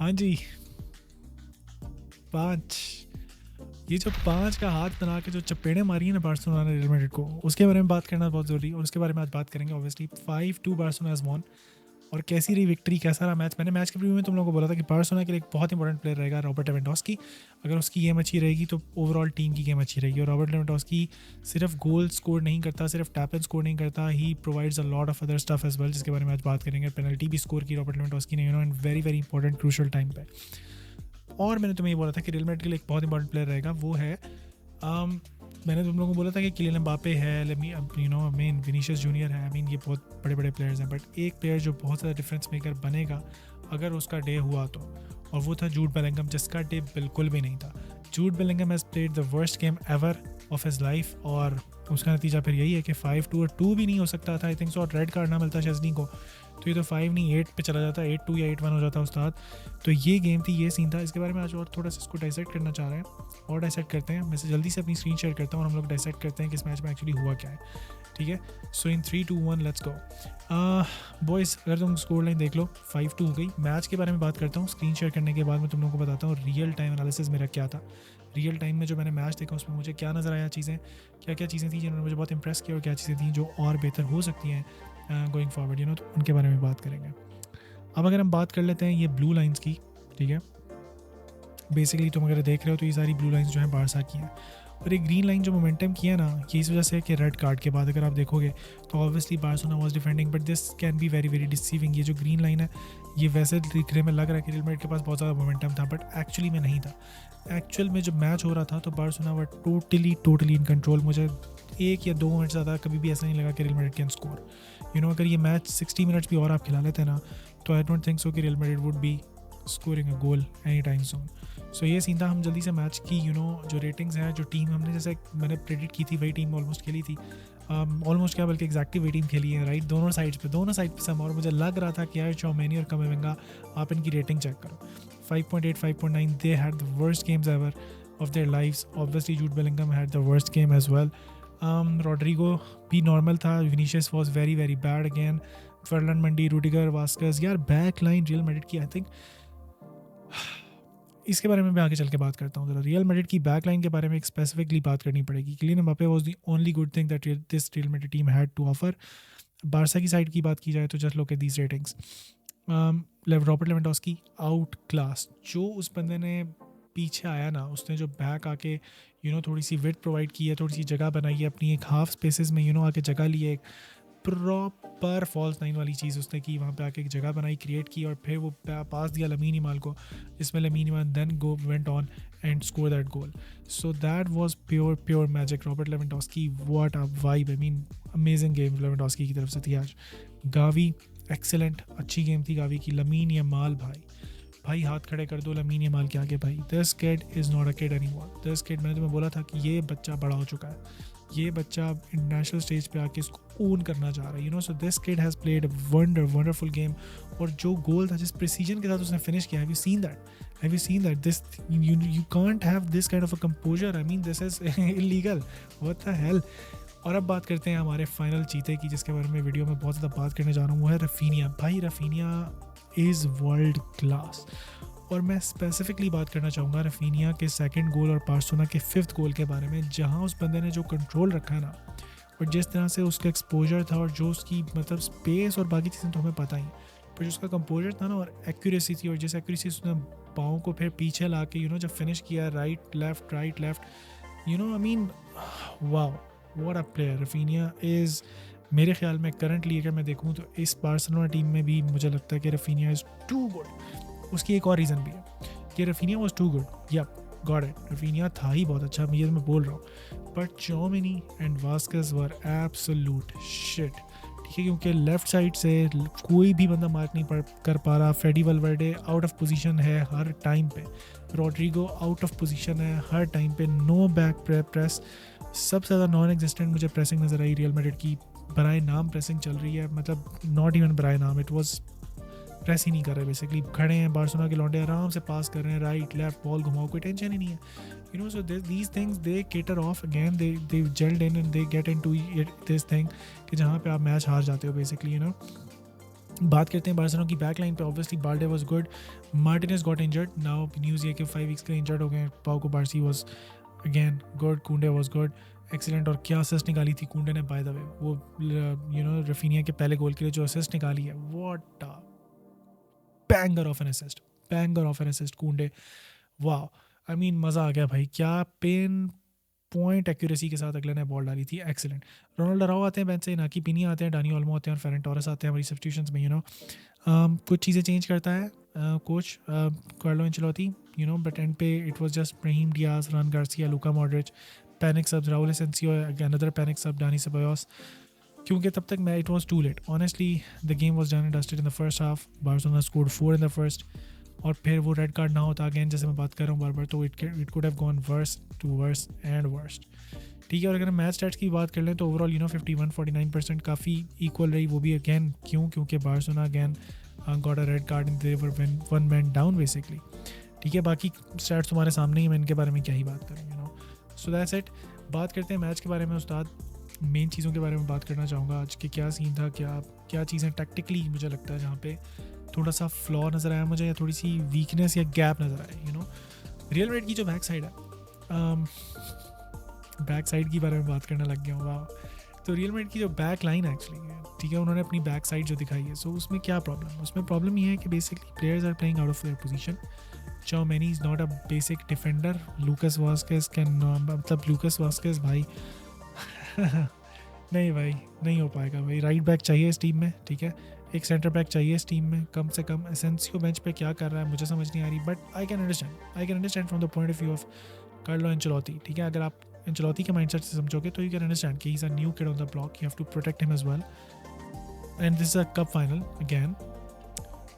हाँ जी, 5। ये जो 5 का हाथ बना के जो चपेड़े मारी है ना बार्सिलोना ने रियल मैड्रिड को, उसके बारे में बात करना बहुत ज़रूरी है और उसके बारे में आज बात करेंगे। Obviously 5-2 Barcelona has won. और कैसी रही विक्ट्री, कैसा रहा मैच। मैंने मैच के प्रीव्यू में तुम लोगों को बोला था कि बार्सिलोना के लिए एक बहुत इंपॉर्टेंट प्लेयर रहेगा रॉबर्ट लेवेंडोस्की। अगर उसकी गेम अच्छी रहेगी तो ओवरऑल टीम की गेम अच्छी रहेगी। और रॉबर्ट लेवेंडोस्की सिर्फ गोल स्कोर नहीं करता, सिर्फ टैप एंड स्कोर नहीं करता, he provides a lot of other stuff as well, जिसके बारे में आज बात करेंगे। पेनल्टी भी स्कोर की रॉबर्ट लेवेंडोस्की ने, and very very important crucial time पे। और मैंने तुम्हें ये बोला था कि रियल मैड्रिड के लिए एक बहुत इंपॉर्टेंट प्लेयर रहेगा, वो है मैंने तुम लोगों को बोला था कि किलियन एम्बापे है, मेन विनीशियस जूनियर है। ये बहुत बड़े बड़े प्लेयर्स हैं, बट एक प्लेयर जो बहुत ज़्यादा डिफरेंस मेकर बनेगा अगर उसका डे हुआ तो, और वो था जूड बेलिंगम, जिसका डे बिल्कुल भी नहीं था। Jude Bellingham has played the worst game ever of his life, और उसका नतीजा फिर यही है कि 5-2, और 2 भी नहीं हो सकता था आई थिंक सो, और रेड कार्ड ना मिलता शेज़नी को तो ये तो 5 नहीं 8 पे चला जाता, 8-2 या 8-1 हो जाता उस्ताद। तो ये गेम थी, ये सीन था। इसके बारे में आज और थोड़ा सा इसको डाइसेक्ट करना चाह रहे हैं, और डाइसेक्ट करते हैं। मैं से जल्दी से अपनी स्क्रीन शेयर करता हूँ और हम लोग डाइसेक्ट करते हैं कि इस मैच में एक्चुअली हुआ क्या है। ठीक है, सो इन 3-2-1 लेट्स गो बॉयज़। अगर तुम स्कोर लाइन देख लो 5-2 हो गई। मैच के बारे में बात करता हूँ स्क्रीन शेयर करने के बाद, मैं तुम लोगों को बताता हूँ रियल टाइम एनालिसिस मेरा क्या था। रियल टाइम में जो मैंने मैच देखा उसमें मुझे क्या नज़र आया, चीज़ें क्या क्या चीज़ें थी जिन्होंने मुझे बहुत इंप्रेस किया, और क्या चीज़ें थी जो और बेहतर हो सकती हैं गोइंग फॉरवर्ड, तो उनके बारे में बात करेंगे। अब अगर हम बात कर लेते हैं ये ब्लू लाइंस की, ठीक है, बेसिकली तुम अगर देख रहे हो तो ये सारी ब्लू लाइंस जो हैं बारसा की हैं, और ये ग्रीन लाइन जो मोमेंटम की है ना, ये इस वजह से कि रेड कार्ड के बाद अगर आप देखोगे तो obviously Barcelona was defending, but this can be very very deceiving. ये जो ग्रीन लाइन है, ये वैसे दिखने में लग रहा है कि रियल मैड्रिड के पास बहुत ज़्यादा मोमेंटम था, बट एक्चुअली में नहीं था। एक्चुअल में जब मैच हो रहा था तो Barcelona were totally in control. मुझे 1 या 2 मिनट ज़्यादा कभी भी ऐसा नहीं लगा कि रियल मैड्रिड कैन स्कोर। अगर ये मैच 60 मिनट्स भी और आप खिला लेते ना, तो आई डोंट थिंक सो कि Real Madrid would be scoring a goal any time soon. So ये सीन था। हम जल्दी से मैच की जो रेटिंग्स हैं, जो टीम हमने जैसे मैंने प्रेडिक्ट की थी वही टीम ऑलमोस्ट खेली थी। ऑलमोस्ट क्या बल्कि एग्जैक्टली वही टीम खेली है, राइट, दोनों साइड पे सम। और मुझे लग रहा था कि यार चौमेनी और कमेविंगा, आप इनकी रेटिंग चेक करो, 5.8 5.9। They had the worst games ever of their lives. Obviously Jude Bellingham had the worst game as well. Rodrigo भी नॉर्मल था। Vinicius was very very bad again. Ferland Mendy, Rudiger, Vazquez, यार back line real Madrid की आई think इसके बारे में मैं आगे चल के बात करता हूँ। ज़रा रियल मैड्रिड की बैक लाइन के बारे में एक स्पेसिफिकली बात करनी पड़ेगी। Kylian Mbappe was the only good thing that this Real Madrid team had to offer. Barca की साइड की बात की जाए तो just look at these ratings. Robert Lewandowski outclass. जो उस बंदे ने पीछे आया ना, उसने जो बैक आके थोड़ी सी विड्थ प्रोवाइड की है, थोड़ी सी जगह बनाई है अपनी एक हाफ स्पेसेस में, आके जगह ली है, एक प्रॉपर फॉल्स नाइन वाली चीज़ उसने की। वहाँ पे आके एक जगह बनाई, क्रिएट की, और फिर वो पास दिया लमीन यमाल को, जिसमें Lamine Yamal then go went on and score that goal. So that was pure magic. Robert Lewandowski, what a vibe. Amazing game Lewandowski की तरफ से थी आज। गावी एक्सेलेंट, अच्छी गेम थी गावी की। लमीन यमाल भाई हाथ खड़े कर दो लमीन यमाल के आगे भाई। This kid is not a kid anymore. This kid, मैंने तुम्हें बोला था कि ये बच्चा बड़ा हो चुका है, ये बच्चा इंटरनेशनल स्टेज पे आके इसको ओन करना चाह रहा है। So this kid has played wonderful game. और जो गोल था, जिस प्रिसीजन के साथ उसने फिनिश किया, have you seen that this you can't have this kind of a composer. This is illegal, what the hell. और अब बात करते हैं हमारे फाइनल चीते की, जिसके बारे में वीडियो में बहुत ज़्यादा बात करने जा रहा हूँ। वो है रफीनिया। भाई रफीनिया इज़ वर्ल्ड क्लास। और मैं स्पेसिफिकली बात करना चाहूँगा रफीनिया के सेकंड गोल और बार्सिलोना के 5th गोल के बारे में, जहाँ उस बंदे ने जो कंट्रोल रखा है ना, और जिस तरह से उसका एक्सपोजर था, और जो उसकी स्पेस और बाकी चीज़ें तो हमें पता ही, पर जो उसका कंपोजर था ना और एक्यूरेसी थी, और जिस एक्यूरेसी से उसने पाँव को फिर पीछे ला के जब फिनिश किया, right left wow, what a player Raphinha is. मेरे ख्याल में करंटली अगर मैं देखूँ तो इस बार्सिलोना टीम में भी मुझे लगता है कि रफीनिया इज़ टू गुड। उसकी एक और रीज़न भी है कि Raphinha was too good. Yup, got it, Raphinha था ही बहुत अच्छा, मैं बोल रहा हूँ, but Tchouameni and Vazquez were absolute shit. ठीक है, क्योंकि लेफ्ट साइड से कोई भी बंदा मार्क नहीं कर पा रहा। फ्रेडी वलवर्डे आउट ऑफ पोजीशन है हर टाइम पे, रॉड्रिगो आउट ऑफ पोजीशन है हर टाइम पे, नो बैक प्रेस। सबसे ज़्यादा नॉन एग्जिस्टेंट मुझे प्रेसिंग नज़र आई रियल मैड्रिड की। बराए नाम प्रेसिंग चल रही है, नॉट इवन बराए नाम, इट वाज प्रेस ही नहीं कर रहे, बेसिकली खड़े हैं बार्सिलोना के लौंडे, आराम से पास कर रहे हैं, राइट लेफ्ट बॉल घुमाओ, कोई टेंशन ही नहीं है। So these things they cater of again, they gelled in and they get into this thing कि जहाँ पे आप मैच हार जाते हो बेसिकली। बात करते हैं बार्सिलोना की बैक लाइन पे। Obviously Balde was good, Martinez got injured, now news ये कि 5 वीक्स के इंजर्ड हो गए। पाउ को बार्सी वाज अगेन गुड, कुंडे वाज गुड, एक्सीलेंट। और क्या असिस्ट निकाली थी कुंडे ने बाय द वे, वो रफीनिया के पहले गोल के लिए जो असिस्ट निकाली है, what a banger of N assist, banger of N assist कुंडे, वाह। आई मीन मज़ा आ गया भाई, क्या पेन पॉइंट एक्यूरेसी के साथ अगले ने बॉल डाली थी, एक्सीलेंट। रोनाल्डो राव आते हैं बेंच से, नाकी पिनी आते हैं, डानी ओल्मो आते हैं और फेरन टोरेस आते हैं हमारी सब्स्टिट्यूशंस में। कुछ चीज़ें चेंज करता है coach Carlo Ancelotti, but end पे it was just Brahim Diaz, Fran Garcia, Luka Modric, panic सब, राउल एसेंसियो, अनदर पैनिक सब, डानी सेबायोस। क्योंकि तब तक मैं it was too late, honestly the game was done and dusted in the first half. Barcelona scored 4 in the first, और फिर वो red card ना होता अगेन, जैसे मैं बात कर रहा हूँ बार बार, तो it could have gone worse to worse and worst. ठीक है, और अगर हम मैच स्टैट्स की बात कर लें तो ओवरऑल 51-49% काफ़ी इक्वल रही, वो भी अगेन क्योंकि Barcelona again got a red card in they were one man down basically. ठीक है, बाकी स्टैट्स तुम्हारे सामने ही, मैं इनके बारे में क्या ही बात करूँ, सो दैट्स इट। बात करते हैं मैच के बारे में उस्ताद, मेन चीज़ों के बारे में बात करना चाहूँगा आज के, क्या सीन था, क्या चीज़ें टैक्टिकली मुझे लगता है जहाँ पे थोड़ा सा फ्लॉ नज़र आया मुझे, या थोड़ी सी वीकनेस या गैप नज़र आया। रियल मैड्रिड की जो बैक साइड है, बैक साइड की बारे में बात करने लग गया हूँ, वाह। तो रियल मैड्रिड की जो बैक लाइन है एक्चुअली, ठीक है, उन्होंने अपनी बैक साइड जो दिखाई है, सो उसमें क्या प्रॉब्लम, उसमें प्रॉब्लम ये है कि basically players are playing out of their position. Tchouaméni is not a basic defender, Lucas Vazquez Lucas Vazquez भाई नहीं भाई, नहीं हो पाएगा भाई। राइट बैक चाहिए इस टीम में, ठीक है, एक सेंटर बैक चाहिए इस टीम में कम से कम। एसेंसियो बेंच पे क्या कर रहा है मुझे समझ नहीं आ रही, but I can understand from the point of view of Carlo Ancelotti. ठीक है, अगर आप एंचेलोटी के माइंडसेट से समझोगे तो यू कैन अंडरस्टैंड कि he is a new kid on the block, you have to protect him as well, and this is a cup final again.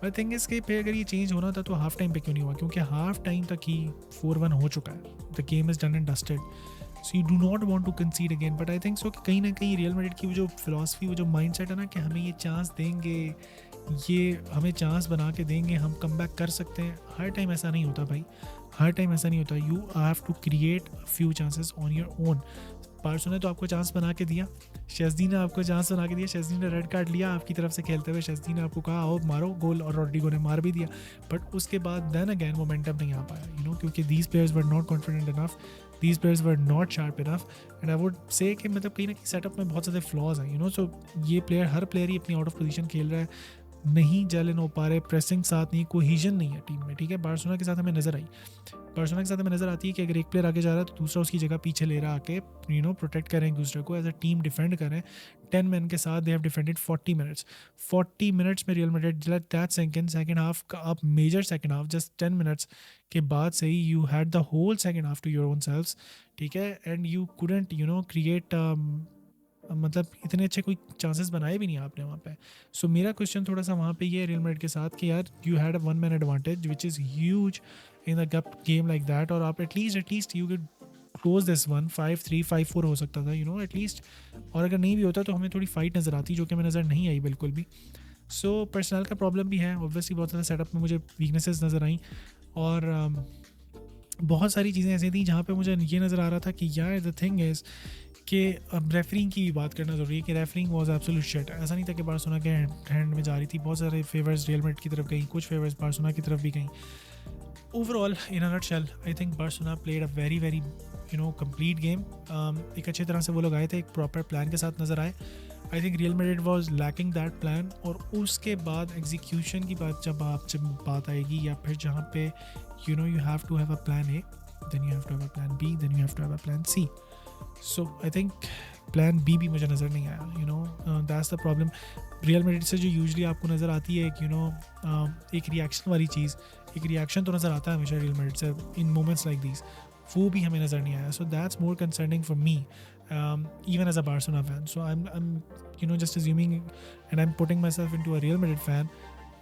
I think इसके पे अगर ये चेंज होना था तो हाफ टाइम पे क्यों नहीं हुआ, क्योंकि हाफ टाइम तक ही 4-1 हो चुका है, the game is done and dusted, so you do not want to concede again. But I think so कि कहीं ना कहीं रियल मैड्रिड की वो जो फिलॉसफी, वो जो माइंडसेट है ना कि हमें ये चांस देंगे, ये हमें चांस बना के देंगे, हम कम बैक कर सकते हैं, हर टाइम ऐसा नहीं होता भाई, हर टाइम ऐसा नहीं होता। You have to create few chances on your own. पार्सो ने तो आपको चांस बना के दिया, शेज़नी ने आपको चांस बना के दिया, शेज़नी ने रेड कार्ड लिया आपकी तरफ से खेलते हुए, शेज़नी ने आपको कहा आओ मारो गोल, और रोड्रिगो ने मार भी दिया, बट उसके बाद देन अगैन मोमेंटम नहीं आ पाया, क्योंकि these players were not confident enough, these players were not sharp enough, and I would से कि मतलब कहीं ना कहीं सेटअप में बहुत ज़्यादा फ्लॉज हैं, सो ये प्लेयर, हर प्लेयर ही अपनी आउट ऑफ पोजीशन खेल रहा है, नहीं जेलन हो पा रहे, प्रेसिंग साथ नहीं, कोहीजन नहीं है टीम में। ठीक है, बार्सिलोना के साथ हमें नज़र आई, बार्सिलोना के साथ हमें नज़र आती है कि अगर एक प्लेयर आगे जा रहा है तो दूसरा उसकी जगह पीछे ले रहा आके प्रोटेक्ट करें एक दूसरे को, एज अ टीम डिफेंड करें। 10 मैन के साथ दे हैव डिफेंडेड 40 मिनट्स में Real Madrid let that sink in. Second half का आप major second half just 10 minutes के बाद से ही you had the whole second half to your own selves, ठीक है, एंड यू कुडंट क्रिएट मतलब इतने अच्छे कोई चांसेस बनाए भी नहीं आपने वहाँ पे। सो मेरा क्वेश्चन थोड़ा सा वहाँ पे ये है रियल मैड्रिड के साथ कि यार you had a 1 man advantage which is huge in a cup game like that, और आप at least you could close this one 5-3 5-4 हो सकता था, एटलीस्ट। और अगर नहीं भी होता तो हमें थोड़ी फाइट नज़र आती, जो कि हमें नज़र नहीं आई बिल्कुल भी। सो पर्सनल का प्रॉब्लम भी है ऑब्वियसली, बहुत ज़्यादा सेटअप में मुझे वीकनेसेस नज़र आई, और बहुत सारी चीज़ें ऐसी थी जहाँ पे मुझे ये नज़र आ रहा था कि यार द थिंग इज़ कि अब रेफरिंग की बात करना ज़रूरी है कि रेफरिंग वाज एब्सोल्यूट शिट। ऐसा नहीं था कि बार्सिलोना के हैंड में जा रही थी, बहुत सारे फेवर्स रियल मैड्रिड की तरफ गई, कुछ फेवर्स बार्सिलोना की तरफ भी गई। Overall in a nutshell I think Barcelona played a very very complete game. एक अच्छे तरह से वो लोग आए थे, एक प्रॉपर प्लान के साथ नज़र आए। I think real Madrid was lacking that plan, और उसके बाद एग्जीक्यूशन की बात जब बात आएगी, या फिर जहाँ पे you have to have a plan A, then you have to have a plan B, then you have to have a plan C. So I think plan B भी मुझे नज़र नहीं आया, that's the problem. Real Madrid से जो usually आपको नज़र आती है एक रिएक्शन वाली चीज़, एक रिएक्शन तो नज़र आता है हमेशा रियल मैड्रिड से इन मोमेंट्स लाइक दीज, वो भी हमें नज़र नहीं आया। So that's more concerning for me even as a Barcelona fan. So I'm just assuming and I'm putting myself into a Real Madrid fan.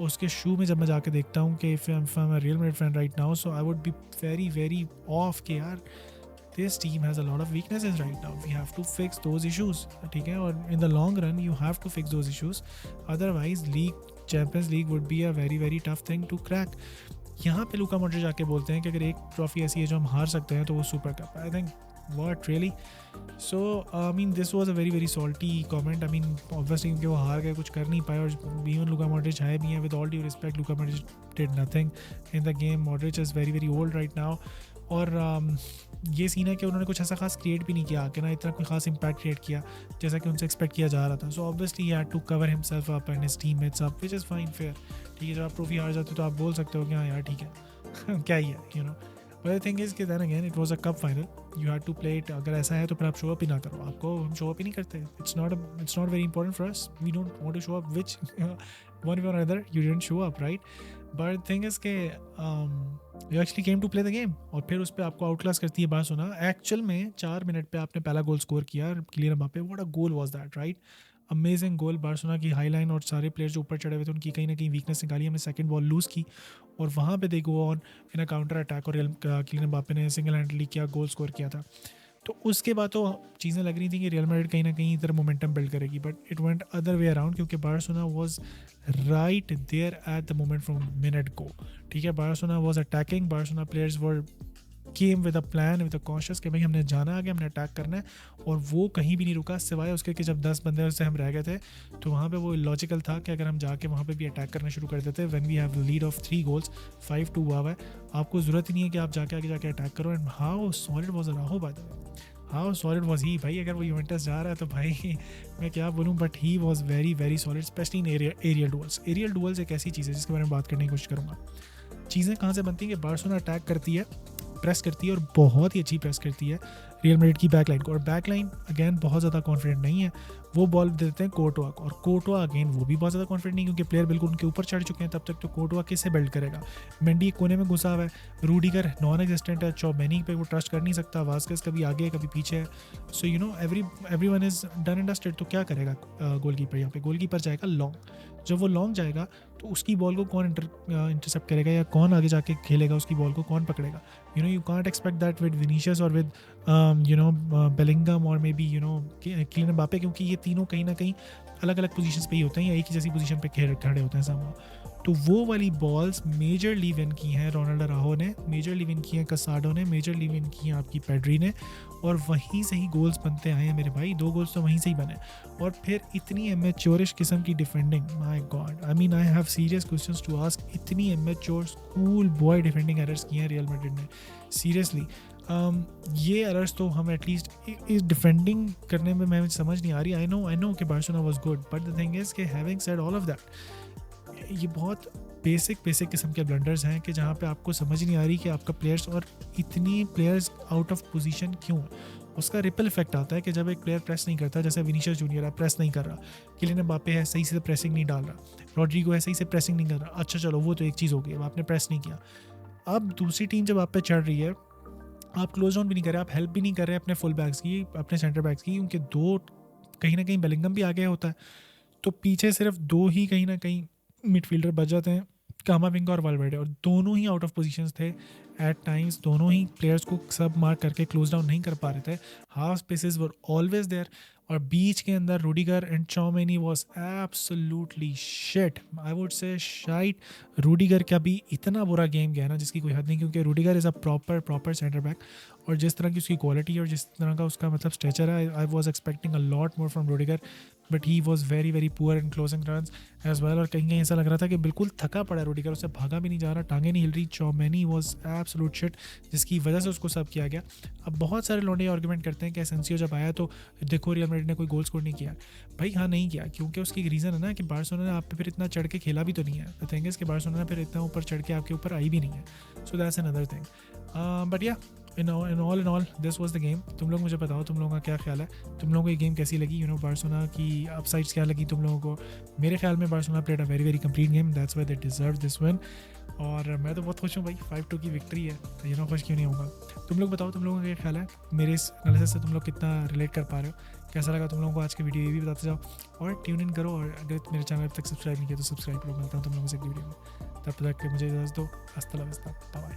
उसके शू में जब मैं जाके देखता हूँ कि if I'm a Real Madrid fan right now, so I would be very very off कि यार this team has a lot of weaknesses right now. We have to fix those issues. ठीक है, और in the long run you have to fix those issues. Otherwise Champions League would be a very very tough thing to crack. यहाँ पे Luka Modric जाके बोलते हैं कि अगर एक ट्रॉफी ऐसी है जो हम हार सकते हैं तो वो सुपर कप है। I think What really? So I mean this was a very very salty comment. I mean obviously क्योंकि वो हार गए, कुछ कर नहीं पाए, और even Luka Modric है भी हैं, with all due respect Luka Modric did nothing in the game. Modric is very very old right now. और ये सीन है कि उन्होंने कुछ ऐसा खास क्रिएट भी नहीं किया कि ना इतना कोई खास इम्पैक्ट क्रिएट किया जैसा कि उनसे एक्सपेक्ट किया जा रहा था. So obviously he had to cover himself up and his teammates up, which is fine, fair. ठीक है, जब आप ट्रॉफी हार जाते हो तो आप बोल सकते हो कि हाँ यार ठीक है क्या ही है, you know. But the thing is कि then again it was a cup final, you had to play it. अगर ऐसा है तो फिर आप शो अप ही ना करो. आपको हम शो अप ही नहीं करते. It's not very important for us. We don't want to show up, which one way or other you didn't show up, right. But the thing is के you actually came to play the game, और फिर उस पर आपको out class करती है Barcelona. Actual में 4 minute पे आपने पहला गोल स्कोर किया, clear Mbappe. What a goal was that, right. Amazing goal. Barcelona की हाई लाइन और सारे प्लेयर्स जो ऊपर चढ़े हुए थे उनकी कहीं ना कहीं वीकनेस निकाली. हमने सेकंड बॉल लूज़ की और वहाँ पे they go on in a counter attack, और क्लियर एम्बाप्पे ने सिंगल हैंडली किया, गोल स्कोर किया था. तो उसके बाद तो चीज़ें लग रही थी कि रियल मैड्रिड कहीं ना कहीं इधर मोमेंटम बिल्ड करेगी, but it went other way around, क्योंकि Barcelona was right there at the moment from minute go. ठीक है, Barcelona was attacking. Barcelona players were came with a plan, with a conscious कि भाई हमने जाना आगे, हमने अटैक करना है, और वो कहीं भी नहीं रुका सिवाय उसके कि जब 10 बंदे से हम रह गए थे तो वहाँ पे वो लॉजिकल था कि अगर हम जाके वहाँ पे भी अटैक करना शुरू कर देते. When we have lead of 3 goals, 5-2 हुआ है, आपको ज़रूरत ही नहीं है कि आप जाके आगे जाके अटैक करो. एंड हाउ सॉलिड वाज राहो, by the way, how solid was he. भाई अगर वो यूवेंटस जा रहा है तो भाई मैं क्या बोलूँ, but he was very very solid, specially in aerial duels. Aerial duels एक ऐसी चीज़ है जिसके बारे में बात करने की कोशिश करूँगा. चीज़ें कहाँ से बनती हैं कि बार्सिलोना अटैक करती है, प्रेस करती है, और बहुत ही अच्छी प्रेस करती है रियल मैड्रिड की बैक लाइन को. और बैक लाइन अगेन बहुत ज़्यादा कॉन्फिडेंट नहीं है. वो बॉल देते हैं कोर्टोआ को, और कोर्टोआ अगेन वो भी बहुत ज़्यादा कॉन्फिडेंट नहीं, क्योंकि प्लेयर बिल्कुल उनके ऊपर चढ़ चुके हैं. तब तक तो कोर्टोआ किससे बिल्ड करेगा. मेंडी एक कोने में घुसा हुआ है, रूडिगर नॉन एग्जिस्टेंट है, चौबेनी पे वो ट्रस्ट कर नहीं सकता, वास्केस कभी आगे कभी पीछे है. So you know everyone is done and dusted. तो क्या करेगा गोलकीपर यहाँ पे. गोलकीपर जाएगा लॉन्ग. जब वो लॉन्ग जाएगा तो उसकी बॉल को कौन इंटरसेप्ट करेगा, या कौन आगे जाके खेलेगा, उसकी बॉल को कौन पकड़ेगा. You know you can't expect that with Vinicius और विद बेलिंगम और मे बी किलियन एम्बाप्पे, क्योंकि ये तीनों कहीं ना कहीं अलग अलग पोजीशंस पे ही होते हैं या एक ही जैसी पोजीशन पे खड़े होते हैं समहाउ. तो वो वाली बॉल्स मेजरली विन की हैं रोनाल्डो अराहो ने, मेजरली विन की हैं कसाडो ने, मेजरली विन की हैं आपकी पेड्री ने, और वहीं से ही गोल्स बनते आए हैं मेरे भाई. 2 गोल्स तो वहीं से ही बने. और फिर इतनी इमेच्योरिश किस्म की defending, my god, I mean I have serious questions to ask. इतनी immature school boy defending errors की हैं रियल मैड्रिड ने, सीरियसली. ये एरर्स तो हम एटलीस्ट इस डिफेंडिंग करने में मैं समझ नहीं आ रही. आई नो कि Barcelona was good, but the thing is कि having said all of that, ये बहुत बेसिक किस्म के ब्लंडर्स हैं कि जहाँ पे आपको समझ नहीं आ रही कि आपका प्लेयर्स और इतनी प्लेयर्स आउट ऑफ पोजीशन क्यों है. उसका रिपल इफेक्ट आता है कि जब एक प्लेयर प्रेस नहीं करता, जैसे विनीशियस जूनियर है प्रेस नहीं कर रहा, किलियन एम्बाप्पे है सही से प्रेसिंग नहीं डाल रहा, रॉड्रिगो है सही से प्रेसिंग नहीं कर रहा. अच्छा चलो वो तो एक चीज़ हो गई, अब आपने प्रेस नहीं किया. अब दूसरी टीम जब आप पे चढ़ रही है, आप क्लोज डाउन भी नहीं कर रहे, आप हेल्प भी नहीं कर रहे अपने फुल बैक्स की, अपने सेंटर बैक्स की, क्योंकि 2 कहीं ना कहीं बेलिंगम भी आ गया होता है. तो पीछे सिर्फ 2 ही कहीं ना कहीं मिडफील्डर बच जाते हैं, कामाविंगा और वाल्वर्डे, और दोनों ही आउट ऑफ पोजीशंस थे एट टाइम्स. दोनों ही प्लेयर्स को सब मार्क करके क्लोज डाउन नहीं कर पा रहे थे. Half spaces were always there, और बीच के अंदर Rudiger and Tchouameni was absolutely shit, I would say shite. Rudiger का भी इतना बुरा गेम गया ना जिसकी कोई हद नहीं, क्योंकि Rudiger is a proper centre back, और जिस तरह की उसकी क्वालिटी और जिस तरह का उसका मतलब स्ट्रेचर है, I was expecting a lot more from Rudiger, but he was very very poor in closing runs as well. और कहीं ऐसा लग रहा था कि बिल्कुल थका पड़ा रूडिगर, उससे भागा भी नहीं जा रहा, टांगे नहीं हिल रही. चौमेनी वॉज एब्सोल्यूट शिट, जिसकी वजह से उसको सब किया गया. अब बहुत सारे लौंडे आर्गूमेंट करते हैं कि एसेंसियो जब आया तो देखो रियल मैड्रिड ने कोई गोल स्कोर नहीं किया. भाई हाँ नहीं किया, क्योंकि उसकी एक रीज़न है ना कि बार्सिलोना ने आप पे फिर इतना चढ़ के खेला भी तो नहीं है. द थिंग इज़ कि बार्सिलोना फिर इतना ऊपर चढ़ के आपके ऊपर आई भी नहीं है. So that's another thing. But yeah in all this was the game. तुम लोग मुझे बताओ तुम लोगों का क्या ख्याल है, तुम लोगों को ये गेम कैसी लगी. बार्सिलोना की अपसाइड्स क्या लगी तुम लोगों को. मेरे ख्याल में Barcelona played a very very complete game, that's why they deserve this win. और मैं तो बहुत खुश हूँ भाई, 5-2 की विक्ट्री है, तो खुश क्यों नहीं होगा. तुम लोग बताओ तुम लोगों का क्या ख्याल है, मेरे इस एनालिसिस से तुम लोग कितना रिलेट कर पा रहे हो, कैसा लगा तुम लोगों को आज की वीडियो, ये भी बताते जाओ. और ट्यून इन करो, और अगर मेरे चैनल तक सब्सक्राइब नहीं किया तो सब्सक्राइब करो. मिलता हूँ तुम लोगों से अगली वीडियो में, तब तक मुझे इजाज़त दो. हस्ता ला विस्ता, बाय बाय.